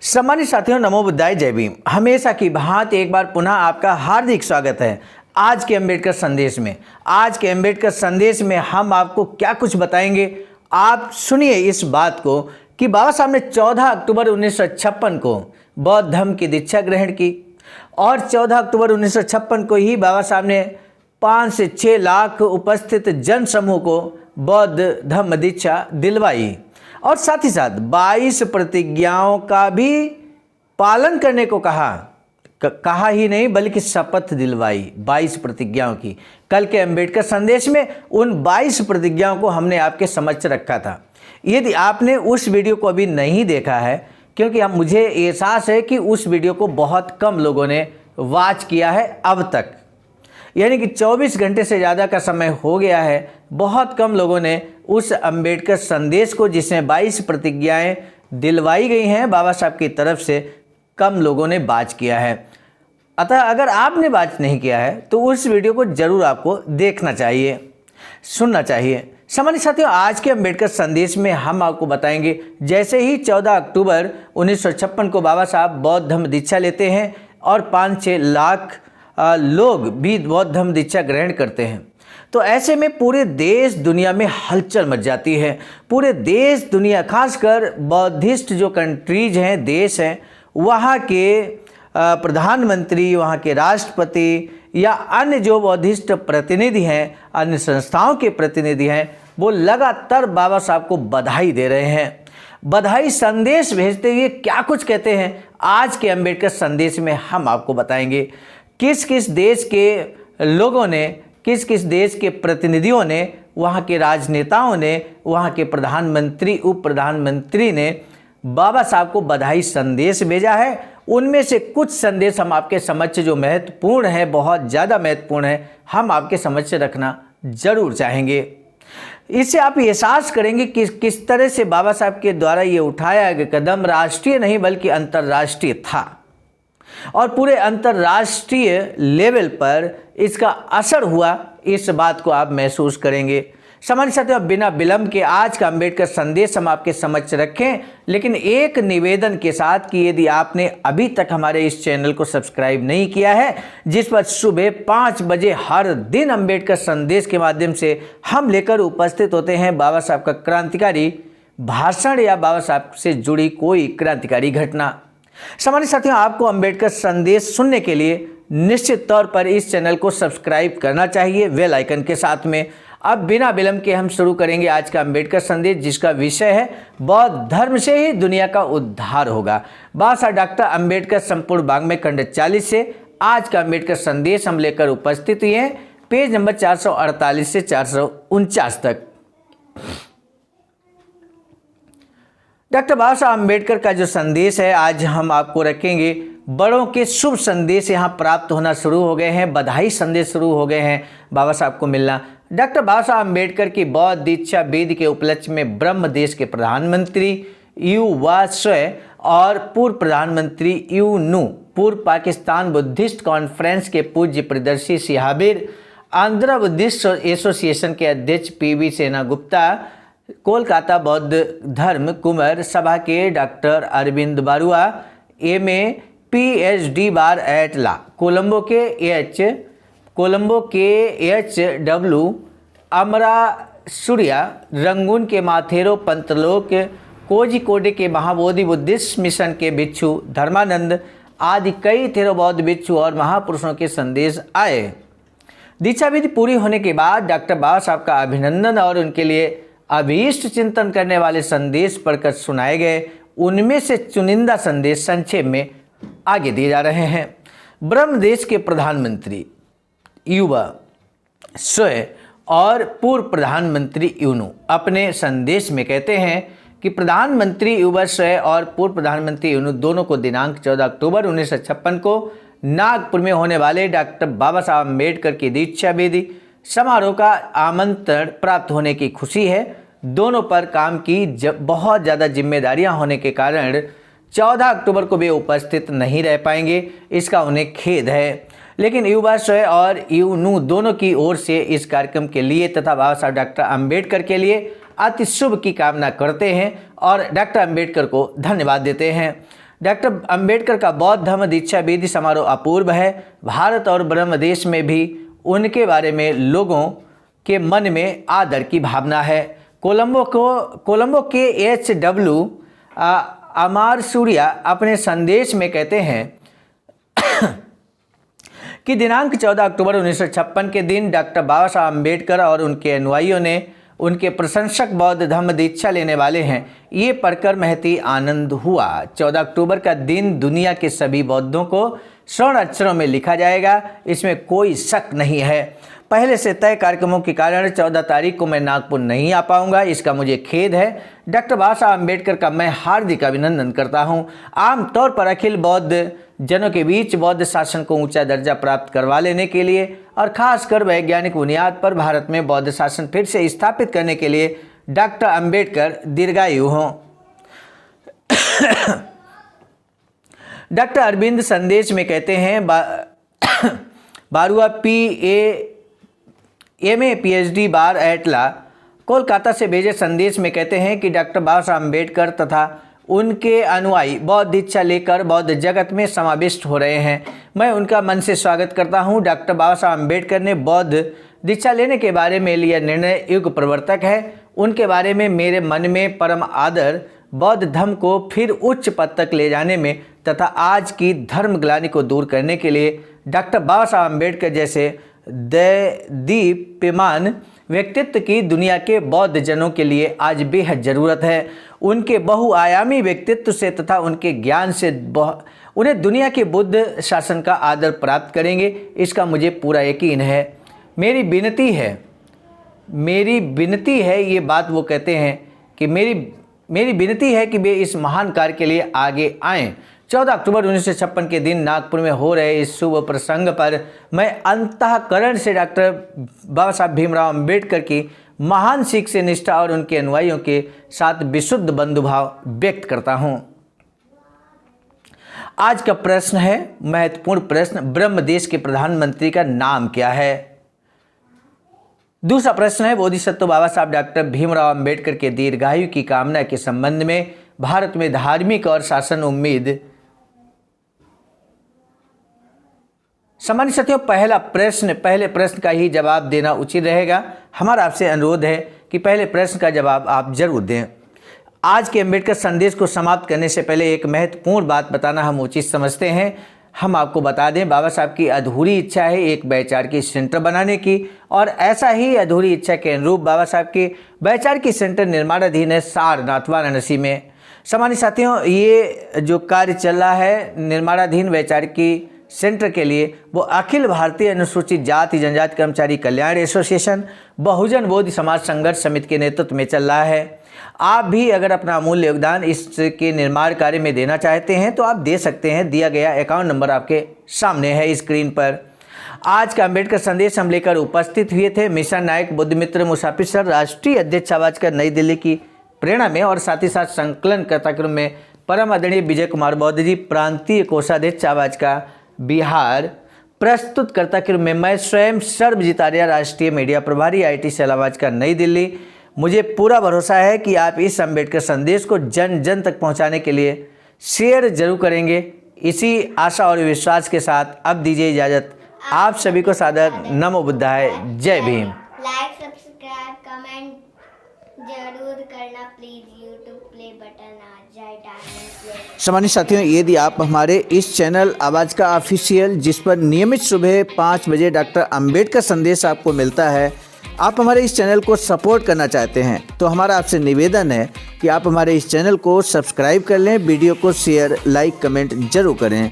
सम्मानित साथियों, नमो बुद्धाय, जय भीम। हमेशा की भांति एक बार पुनः आपका हार्दिक स्वागत है आज के अम्बेडकर संदेश में। आज के अम्बेडकर संदेश में हम आपको क्या कुछ बताएंगे, आप सुनिए इस बात को कि बाबा साहब ने 14 अक्टूबर 1956 को बौद्ध धर्म की दीक्षा ग्रहण की और 14 अक्टूबर 1956 को ही बाबा साहब ने 5 से 6 लाख उपस्थित जन समूह को बौद्ध धर्म दीक्षा दिलवाई और साथ ही साथ 22 प्रतिज्ञाओं का भी पालन करने को कहा ही नहीं बल्कि शपथ दिलवाई 22 प्रतिज्ञाओं की। कल के अम्बेडकर संदेश में उन 22 प्रतिज्ञाओं को हमने आपके समक्ष रखा था। यदि आपने उस वीडियो को अभी नहीं देखा है, क्योंकि मुझे एहसास है कि उस वीडियो को बहुत कम लोगों ने वॉच किया है अब तक, यानी कि 24 घंटे से ज़्यादा का समय हो गया है, बहुत कम लोगों ने उस अम्बेडकर संदेश को जिसमें 22 प्रतिज्ञाएं दिलवाई गई हैं बाबा साहब की तरफ से, कम लोगों ने वॉच किया है। अतः अगर आपने वॉच नहीं किया है तो उस वीडियो को ज़रूर आपको देखना चाहिए, सुनना चाहिए। सम्मानित साथियों, आज के अम्बेडकर संदेश में हम आपको बताएंगे, जैसे ही 14 अक्टूबर 1956 को बाबा साहब बौद्ध धर्म दीक्षा लेते हैं और 5-6 लाख लोग भी बौद्ध धर्म दीक्षा ग्रहण करते हैं, तो ऐसे में पूरे देश दुनिया में हलचल मच जाती है। पूरे देश दुनिया, खासकर बौद्धिस्ट जो कंट्रीज हैं, देश हैं, वहाँ के प्रधानमंत्री, वहाँ के राष्ट्रपति या अन्य जो बौद्धिस्ट प्रतिनिधि हैं, अन्य संस्थाओं के प्रतिनिधि हैं, वो लगातार बाबा साहब को बधाई दे रहे हैं। बधाई संदेश भेजते हुए क्या कुछ कहते हैं, आज के अम्बेडकर संदेश में हम आपको बताएंगे। किस किस देश के लोगों ने, किस किस देश के प्रतिनिधियों ने, वहाँ के राजनेताओं ने, वहाँ के प्रधानमंत्री, उप प्रधानमंत्री ने बाबा साहब को बधाई संदेश भेजा है। उनमें से कुछ संदेश हम आपके समक्ष जो महत्वपूर्ण है, बहुत ज़्यादा महत्वपूर्ण है, हम आपके समक्ष रखना ज़रूर चाहेंगे। इससे आप एहसास करेंगे कि किस तरह से बाबा साहब के द्वारा ये उठाया गया कदम राष्ट्रीय नहीं बल्कि अंतर्राष्ट्रीय था और पूरे अंतर्राष्ट्रीय लेवल पर इसका असर हुआ, इस बात को आप महसूस करेंगे। सम्मानित साथियों, बिना विलंब के आज का अम्बेडकर संदेश हम आपके समक्ष रखें, लेकिन एक निवेदन के साथ कि यदि आपने अभी तक हमारे इस चैनल को सब्सक्राइब नहीं किया है, जिस पर सुबह 5 बजे हर दिन अम्बेडकर संदेश के माध्यम से हम लेकर उपस्थित होते हैं बाबा साहब का क्रांतिकारी भाषण या बाबा साहब से जुड़ी कोई क्रांतिकारी घटना। सम्मानित साथियों, आपको अम्बेडकर संदेश सुनने के लिए निश्चित तौर पर इस चैनल को सब्सक्राइब करना चाहिए बेल आइकन के साथ में। अब बिना विलंब के हम शुरू करेंगे आज का अम्बेडकर संदेश, जिसका विषय है बौद्ध धर्म से ही दुनिया का उद्धार होगा। बाबा साहब डॉक्टर अम्बेडकर संपूर्ण वाङ्मय खंड 40 से आज का अम्बेडकर संदेश हम लेकर उपस्थित हुए हैं, पेज नंबर 448 से 449 तक। डॉक्टर बाबा साहब अम्बेडकर का जो संदेश है आज हम आपको रखेंगे। बड़ों के शुभ संदेश यहाँ प्राप्त होना शुरू हो गए हैं, बधाई संदेश शुरू हो गए हैं बाबा साहब को मिलना। डॉक्टर बाबा साहब अम्बेडकर की बौद्ध दीक्षा विधि के उपलक्ष्य में ब्रह्म देश के प्रधानमंत्री यू वा स्वयं और पूर्व प्रधानमंत्री यू नू, पूर्व पाकिस्तान बुद्धिस्ट कॉन्फ्रेंस के पूज्य प्रियदर्शी सिहाबिर, आंध्र बुद्धिस्ट एसोसिएशन के अध्यक्ष पीवी सेना गुप्ता, कोलकाता बौद्ध धर्म कुमार सभा के doctor Arvind Barua, MA PhD बार एट ला, कोलंबो के HW अमरा सूर्या, रंगून के माथेरो पंतलोक, कोझिकोडे के महाबोधि बुद्धिस्ट मिशन के भिक्षु धर्मानंद आदि कई थेरोबौद्ध भिक्षु और महापुरुषों के संदेश आए। दीक्षा विधि पूरी होने के बाद डॉक्टर बाबा साहब का अभिनंदन और उनके लिए अभीष्ट चिंतन करने वाले संदेश पढ़कर सुनाए गए। उनमें से चुनिंदा संदेश संक्षेप में आगे दिए जा रहे हैं। ब्रह्म देश के प्रधानमंत्री युवा स्वयं और पूर्व प्रधानमंत्री यूनू अपने संदेश में कहते हैं कि प्रधानमंत्री युवा स्वयं और पूर्व प्रधानमंत्री यूनू दोनों को दिनांक 14 अक्टूबर 1956 को नागपुर में होने वाले डॉक्टर बाबा साहब अम्बेडकर की दीक्षा विधि समारोह का आमंत्रण प्राप्त होने की खुशी है। दोनों पर काम की बहुत ज़्यादा जिम्मेदारियां होने के कारण 14 अक्टूबर को वे उपस्थित नहीं रह पाएंगे, इसका उन्हें खेद है। लेकिन युवा स्वयं और यूनू दोनों की ओर से इस कार्यक्रम के लिए तथा बाबा साहब डॉक्टर अम्बेडकर के लिए अति शुभ की कामना करते हैं और डॉक्टर अम्बेडकर को धन्यवाद देते हैं। डॉक्टर अंबेडकर का बौद्ध धम्म दीक्षा वेदी समारोह अपूर्व है। भारत और ब्रह्मदेश में भी उनके बारे में लोगों के मन में आदर की भावना है। कोलंबो के HW अमार सूर्या अपने संदेश में कहते हैं कि दिनांक 14 अक्टूबर 1956 के दिन डॉक्टर बाबा साहब अम्बेडकर और उनके अनुयायियों ने उनके प्रशंसक बौद्ध धम्म दीक्षा लेने वाले हैं, ये पढ़कर महज आनंद हुआ। 14 अक्टूबर का दिन दुनिया के सभी बौद्धों को स्वर्ण अक्षरों में लिखा जाएगा, इसमें कोई शक नहीं है। पहले से तय कार्यक्रमों के कारण 14 तारीख को मैं नागपुर नहीं आ पाऊंगा, इसका मुझे खेद है। डॉक्टर बाबा साहब अम्बेडकर का मैं हार्दिक अभिनंदन करता हूं। आमतौर पर अखिल बौद्ध जनों के बीच बौद्ध शासन को ऊंचा दर्जा प्राप्त करवा लेने के लिए और खासकर वैज्ञानिक बुनियाद पर भारत में बौद्ध शासन फिर से स्थापित करने के लिए डॉक्टर अम्बेडकर दीर्घायु हों। डॉक्टर अरविंद संदेश में कहते हैं बारुआ MA PhD बार एटला कोलकाता से भेजे संदेश में कहते हैं कि डॉक्टर बाबा साहब अम्बेडकर तथा उनके अनुयायी बौद्ध दीक्षा लेकर बौद्ध जगत में समाविष्ट हो रहे हैं। मैं उनका मन से स्वागत करता हूं। डॉक्टर बाबा साहब अम्बेडकर ने बौद्ध दीक्षा लेने के बारे में लिया निर्णय युग प्रवर्तक है। उनके बारे में मेरे मन में परम आदर, बौद्ध धर्म को फिर उच्च पद तक ले जाने में तथा आज की धर्म ग्लानि को दूर करने के लिए डॉक्टर बाबा साहब अम्बेडकर जैसे दीप्यमान व्यक्तित्व की दुनिया के बौद्ध जनों के लिए आज बेहद ज़रूरत है। उनके बहुआयामी व्यक्तित्व से तथा उनके ज्ञान से उन्हें दुनिया के बुद्ध शासन का आदर प्राप्त करेंगे, इसका मुझे पूरा यकीन है। मेरी विनती है, ये बात वो कहते हैं कि मेरी विनती है कि वे इस महान कार्य के लिए आगे आएँ। 14 अक्टूबर 1956 के दिन नागपुर में हो रहे इस शुभ प्रसंग पर मैं अंतःकरण से डॉक्टर बाबा साहब भीमराव अम्बेडकर की महान सीख से निष्ठा और उनके अनुयायियों के साथ विशुद्ध बंधुभाव व्यक्त करता हूं। आज का प्रश्न है महत्वपूर्ण प्रश्न, ब्रह्मदेश के प्रधानमंत्री का नाम क्या है? दूसरा प्रश्न है बोधिसत्व बाबा साहब डॉक्टर भीमराव अम्बेडकर के दीर्घायु की कामना के संबंध में भारत में धार्मिक और शासन उम्मीद। सामान्य साथियों, पहले प्रश्न का ही जवाब देना उचित रहेगा। हमारा आपसे अनुरोध है कि पहले प्रश्न का जवाब आप जरूर दें। आज के अम्बेडकर संदेश को समाप्त करने से पहले एक महत्वपूर्ण बात बताना हम उचित समझते हैं। हम आपको बता दें, बाबा साहब की अधूरी इच्छा है एक वैचारिक सेंटर बनाने की, और ऐसा ही अधूरी इच्छा के अनुरूप बाबा साहब के वैचारिक सेंटर निर्माणाधीन है सारनाथ वाराणसी में। सामान्य साथियों, ये जो कार्य चल रहा है निर्माणाधीन वैचारिक सेंटर के लिए, वो अखिल भारतीय अनुसूचित जाति जनजाति कर्मचारी कल्याण एसोसिएशन बहुजन बोधि समाज संघर्ष समिति के नेतृत्व में चल रहा है। आप भी अगर अपना अमूल्य योगदान इसके निर्माण कार्य में देना चाहते हैं तो आप दे सकते हैं। दिया गया अकाउंट नंबर आपके सामने है स्क्रीन पर। आज का अम्बेडकर संदेश हम लेकर उपस्थित हुए थे मिशन नायक बुद्धमित्र मुसाफिर सर, राष्ट्रीय अध्यक्ष आवाजकर नई दिल्ली की प्रेरणा में, और साथ ही साथ संकलन कर्ता क्रम में परम आदरणीय विजय कुमार बौद्ध जी, प्रांतीय कोषाध्यक्ष आवाज का बिहार, प्रस्तुत कर्ता क्रम में मैं स्वयं सर्वजीत आर्या, राष्ट्रीय मीडिया प्रभारी IIT सेल आवाज का नई दिल्ली। मुझे पूरा भरोसा है कि आप इस अम्बेडकर संदेश को जन जन तक पहुंचाने के लिए शेयर जरूर करेंगे। इसी आशा और विश्वास के साथ अब दीजिए इजाज़त। आप सभी को सादर नमो बुद्धाय, जय भीम। लाइक, सब्सक्राइब, कमेंट जरूर करना प्लीज। यूट्यूब प्ले बटन आ जाए डायमंड प्ले। सामान्य साथियों, यदि आप हमारे इस चैनल आवाज़ का ऑफिशियल, जिस पर नियमित सुबह 5 बजे डॉक्टर अम्बेडकर संदेश आपको मिलता है, आप हमारे इस चैनल को सपोर्ट करना चाहते हैं तो हमारा आपसे निवेदन है कि आप हमारे इस चैनल को सब्सक्राइब कर लें, वीडियो को शेयर, लाइक, कमेंट जरूर करें।